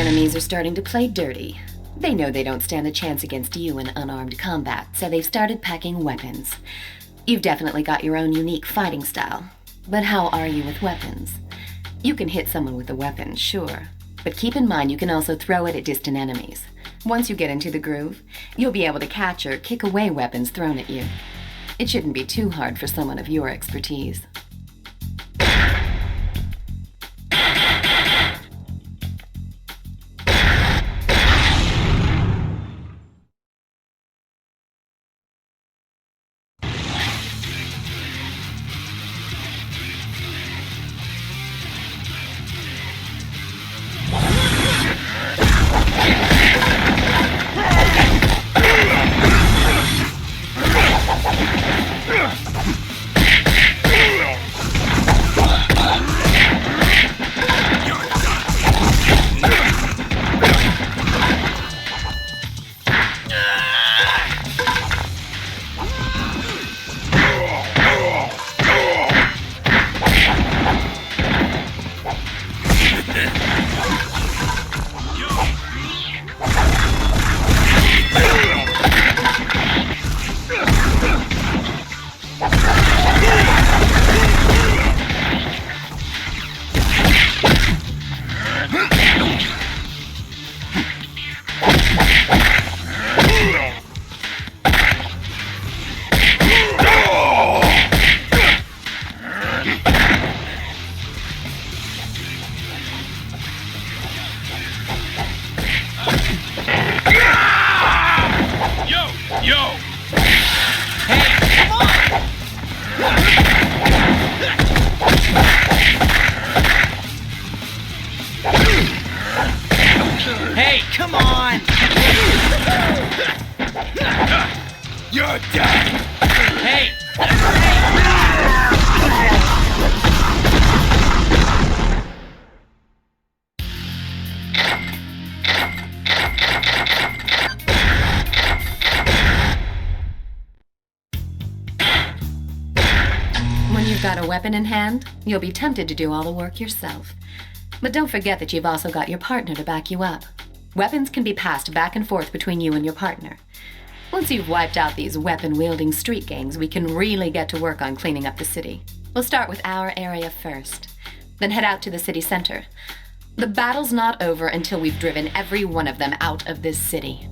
enemies are starting to play dirty. They know they don't stand a chance against you in unarmed combat, so they've started packing weapons. You've definitely got your own unique fighting style. But how are you with weapons? You can hit someone with a weapon, sure. But keep in mind you can also throw it at distant enemies. Once you get into the groove, you'll be able to catch or kick away weapons thrown at you. It shouldn't be too hard for someone of your expertise. Hey, come on! You're dead! Hey! When you've got a weapon in hand, you'll be tempted to do all the work yourself. But don't forget that you've also got your partner to back you up. Weapons can be passed back and forth between you and your partner. Once you've wiped out these weapon-wielding street gangs, we can really get to work on cleaning up the city. We'll start with our area first, then head out to the city center. The battle's not over until we've driven every one of them out of this city.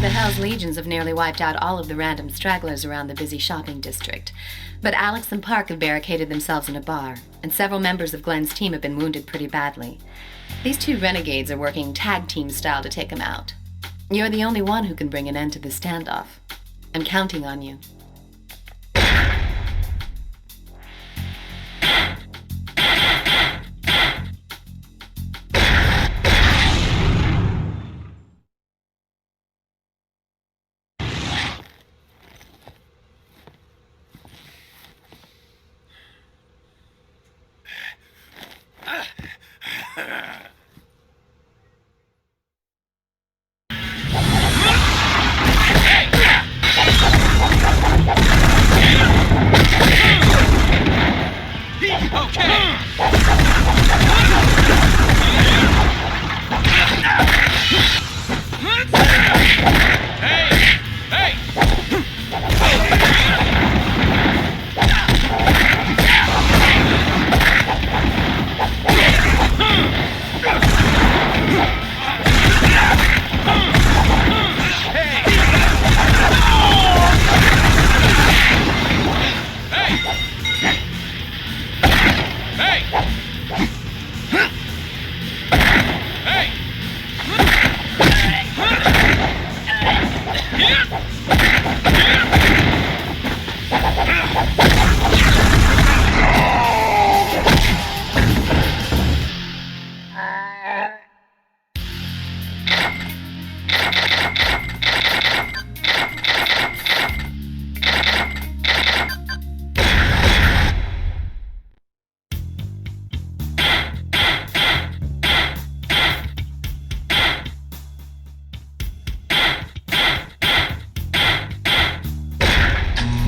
The Hell's Legions have nearly wiped out all of the random stragglers around the busy shopping district. But Alex and Park have barricaded themselves in a bar, and several members of Glenn's team have been wounded pretty badly. These two renegades are working tag team style to take them out. You're the only one who can bring an end to the standoff. I'm counting on you.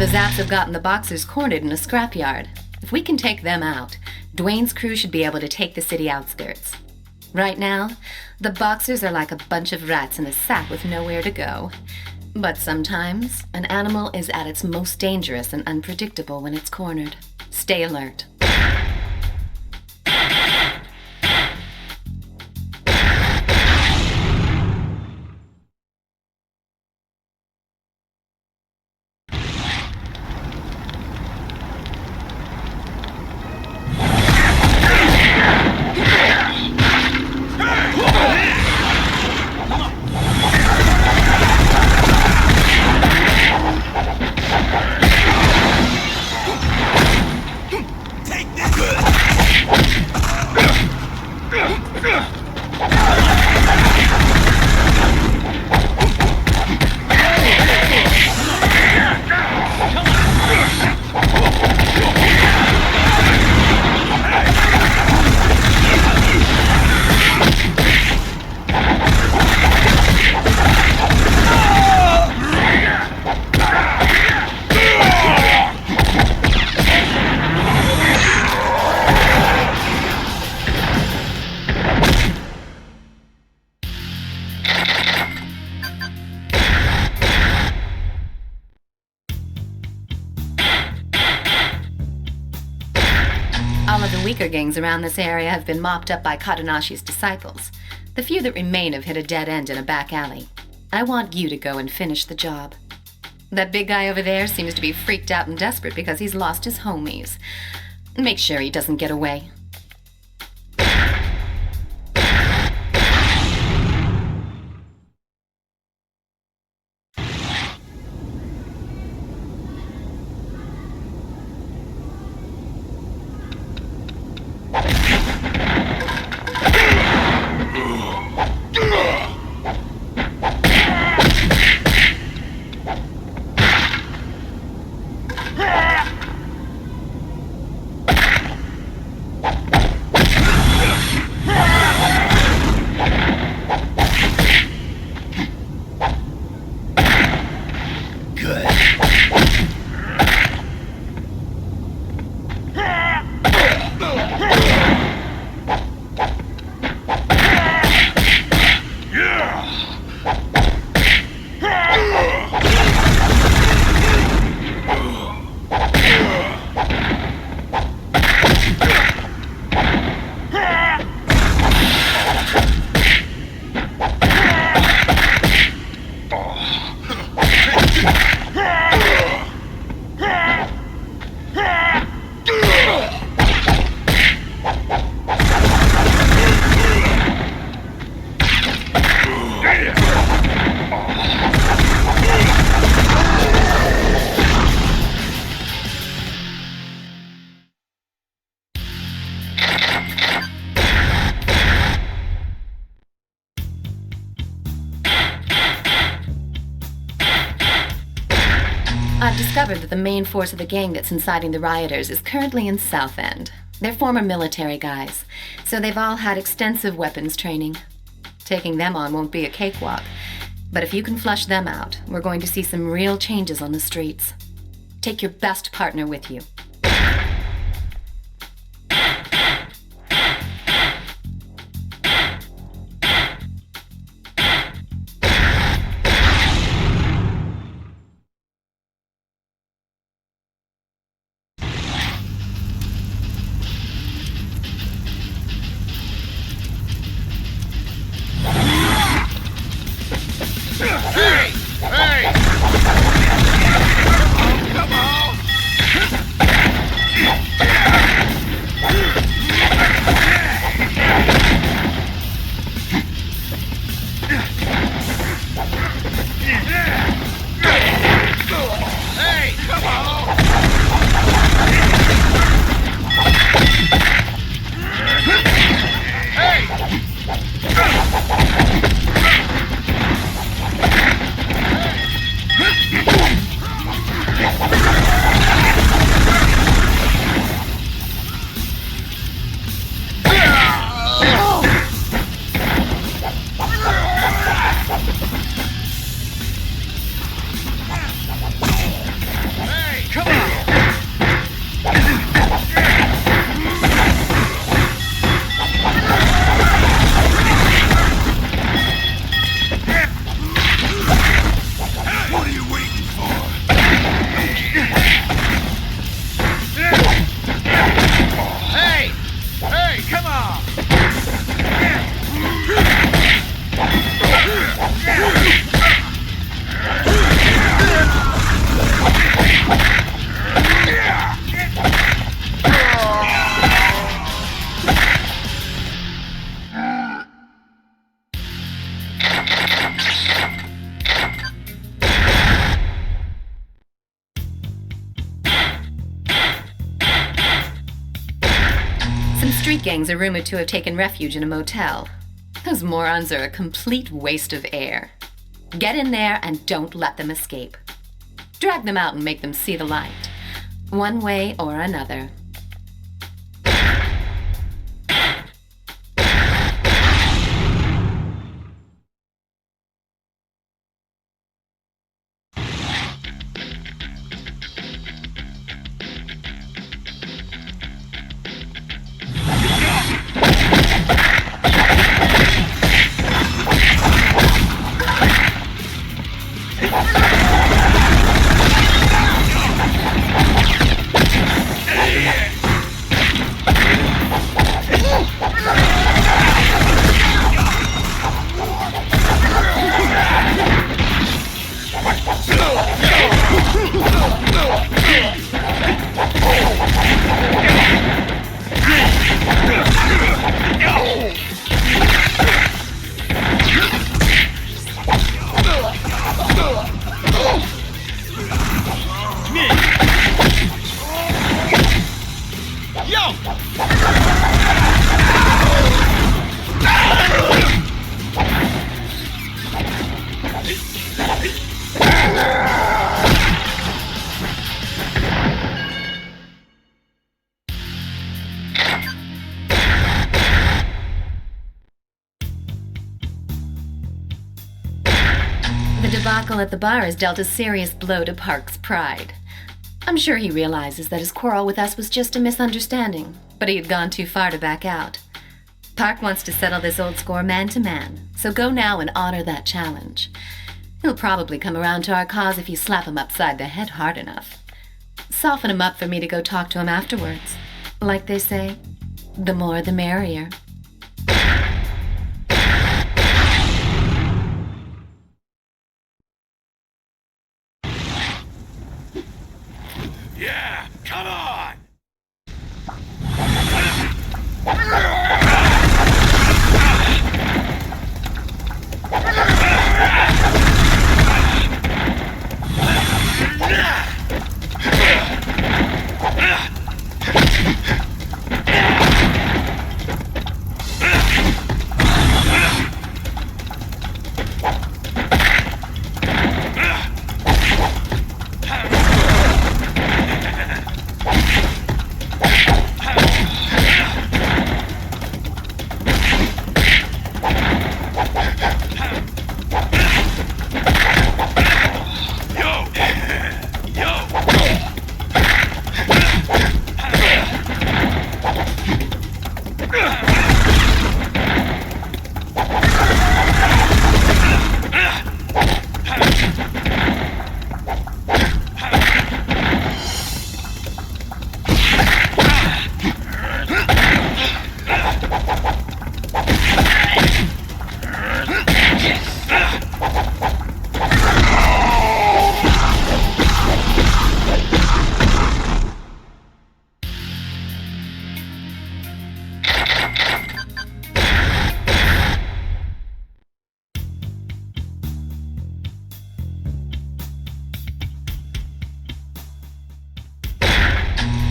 The Zaps have gotten the Boxers cornered in a scrapyard. If we can take them out, Dwayne's crew should be able to take the city outskirts. Right now, the Boxers are like a bunch of rats in a sack with nowhere to go. But sometimes, an animal is at its most dangerous and unpredictable when it's cornered. Stay alert. All of the weaker gangs around this area have been mopped up by Katanashi's disciples. The few that remain have hit a dead end in a back alley. I want you to go and finish the job. That big guy over there seems to be freaked out and desperate because he's lost his homies. Make sure he doesn't get away. I've discovered that the main force of the gang that's inciting the rioters is currently in South End. They're former military guys, so they've all had extensive weapons training. Taking them on won't be a cakewalk, but if you can flush them out, we're going to see some real changes on the streets. Take your best partner with you. Street gangs are rumored to have taken refuge in a motel. Those morons are a complete waste of air. Get in there and don't let them escape. Drag them out and make them see the light, one way or another. The debacle at the bar has dealt a serious blow to Park's pride. I'm sure he realizes that his quarrel with us was just a misunderstanding, but he had gone too far to back out. Park wants to settle this old score man to man, so go now and honor that challenge. He'll probably come around to our cause if you slap him upside the head hard enough. Soften him up for me to go talk to him afterwards. Like they say, the more the merrier. Yeah, come on!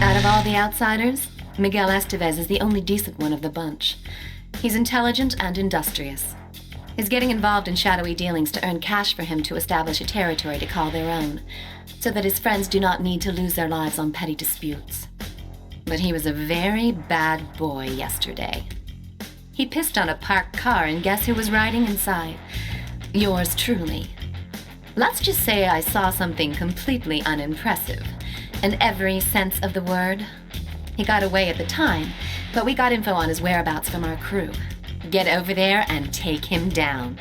Out of all the outsiders, Miguel Estevez is the only decent one of the bunch. He's intelligent and industrious. He's getting involved in shadowy dealings to earn cash for him to establish a territory to call their own, so that his friends do not need to lose their lives on petty disputes. But he was a very bad boy yesterday. He pissed on a parked car, and guess who was riding inside? Yours truly. Let's just say I saw something completely unimpressive, in every sense of the word. He got away at the time, but we got info on his whereabouts from our crew. Get over there and take him down.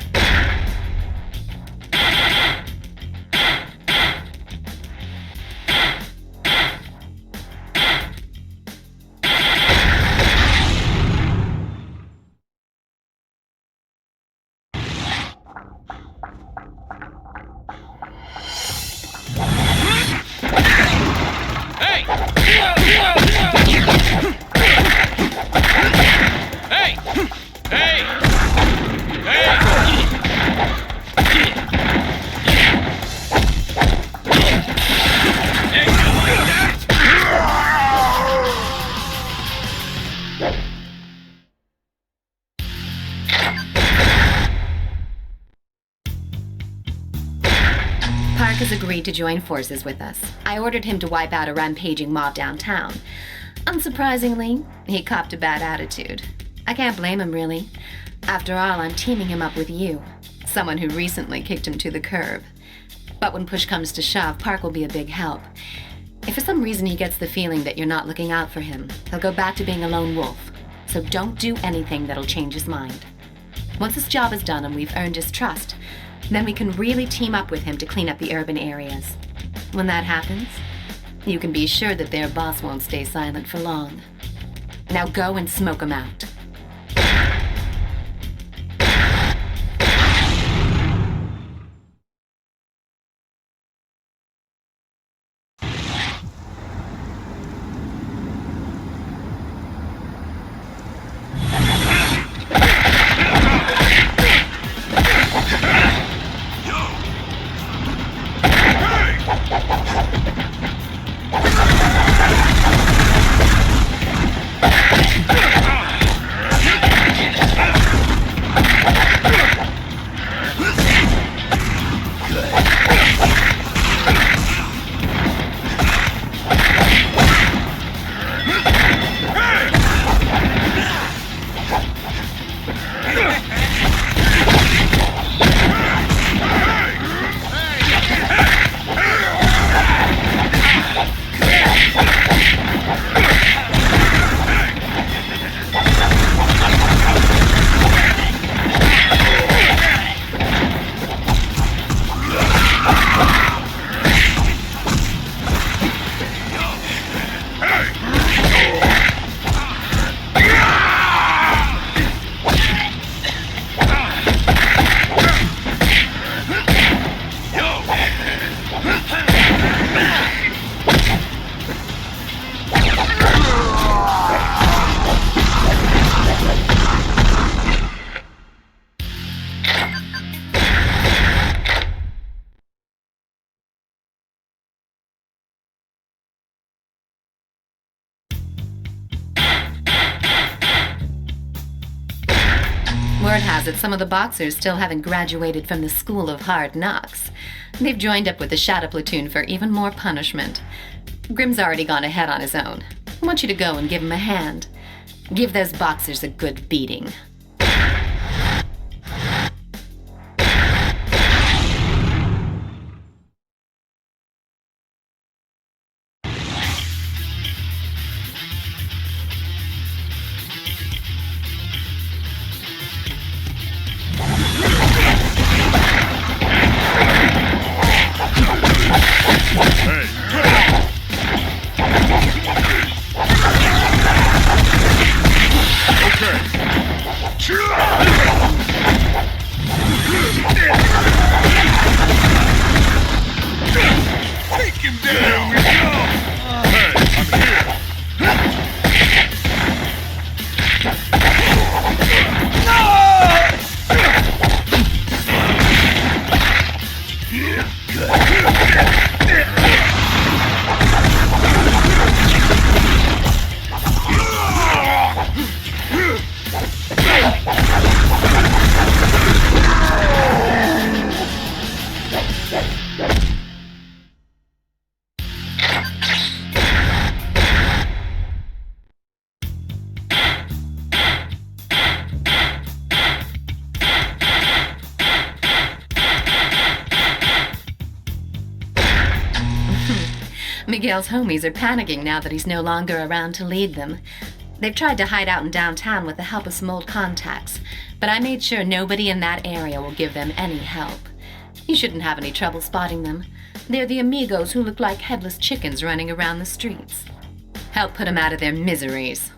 Hey! Hey! Hey! Park has agreed to join forces with us. I ordered him to wipe out a rampaging mob downtown. Unsurprisingly, he copped a bad attitude. I can't blame him, really. After all, I'm teaming him up with you, someone who recently kicked him to the curb. But when push comes to shove, Park will be a big help. If for some reason he gets the feeling that you're not looking out for him, he'll go back to being a lone wolf. So don't do anything that'll change his mind. Once this job is done and we've earned his trust, then we can really team up with him to clean up the urban areas. When that happens, you can be sure that their boss won't stay silent for long. Now go and smoke him out. Word has it some of the boxers still haven't graduated from the School of Hard Knocks. They've joined up with the Shadow Platoon for even more punishment. Grimm's already gone ahead on his own. I want you to go and give him a hand. Give those boxers a good beating. Miguel's homies are panicking now that he's no longer around to lead them. They've tried to hide out in downtown with the help of some old contacts, but I made sure nobody in that area will give them any help. You shouldn't have any trouble spotting them. They're the amigos who look like headless chickens running around the streets. Help put them out of their miseries.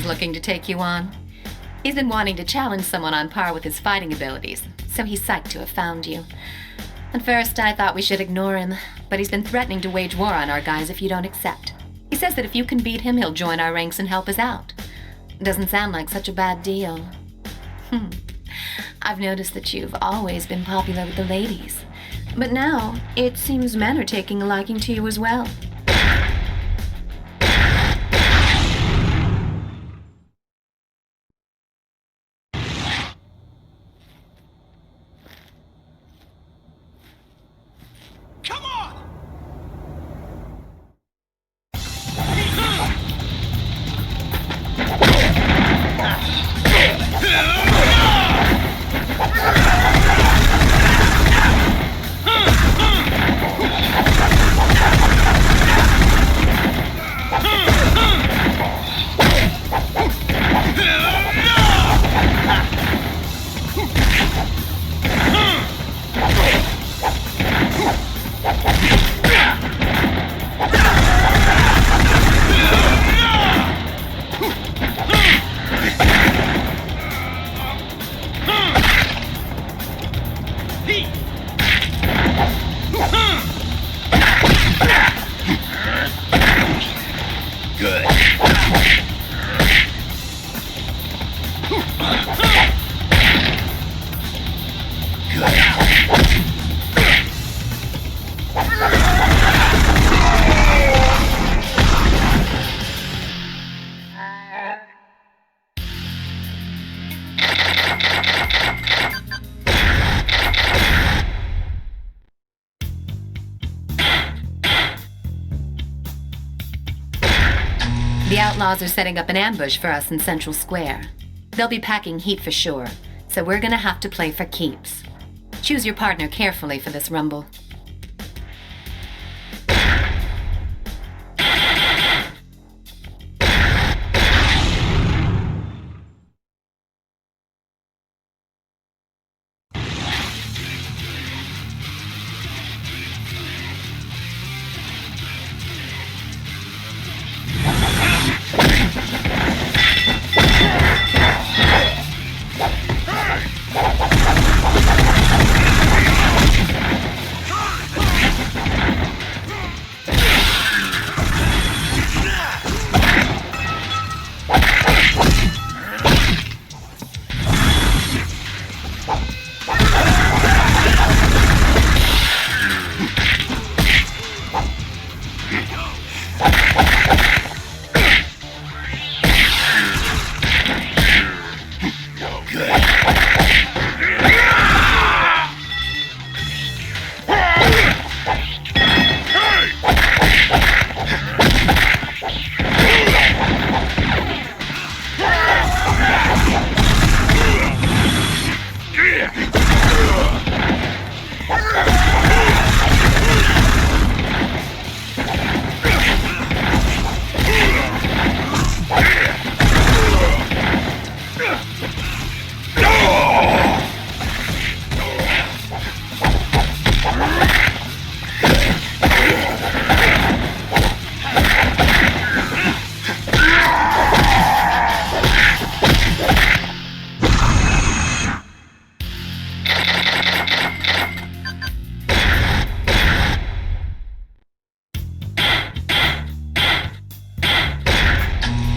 Looking to take you on. He's been wanting to challenge someone on par with his fighting abilities, so he's psyched to have found you. At first, I thought we should ignore him, but he's been threatening to wage war on our guys if you don't accept. He says that if you can beat him, he'll join our ranks and help us out. Doesn't sound like such a bad deal. I've noticed that you've always been popular with the ladies, but now it seems men are taking a liking to you as well. The outlaws are setting up an ambush for us in Central Square. They'll be packing heat for sure, so we're gonna have to play for keeps. Choose your partner carefully for this rumble.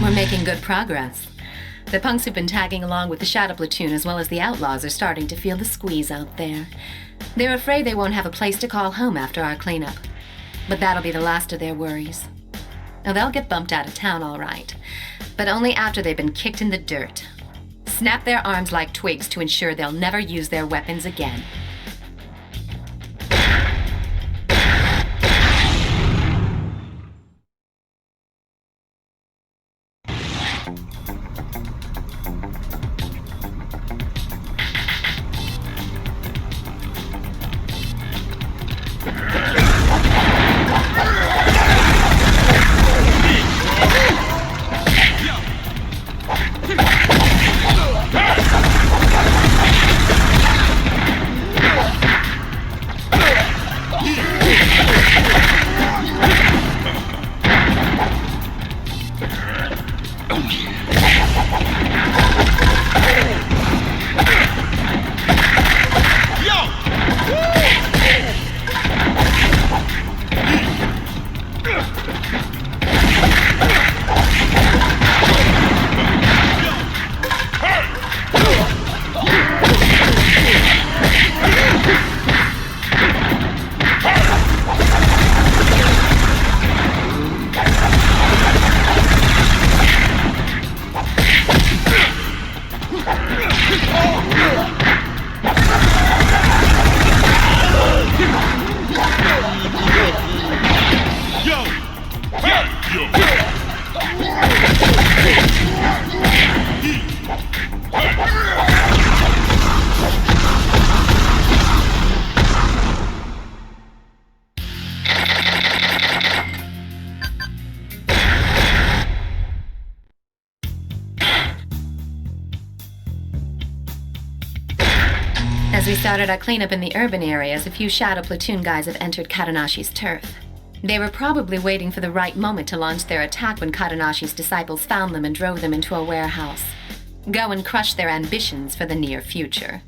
We're making good progress. The punks who've been tagging along with the Shadow Platoon as well as the Outlaws are starting to feel the squeeze out there. They're afraid they won't have a place to call home after our cleanup. But that'll be the last of their worries. Now, they'll get bumped out of town, all right, but only after they've been kicked in the dirt. Snap their arms like twigs to ensure they'll never use their weapons again. As we started our cleanup in the urban areas, a few Shadow Platoon guys have entered Katanashi's turf. They were probably waiting for the right moment to launch their attack when Katanashi's disciples found them and drove them into a warehouse. Go and crush their ambitions for the near future.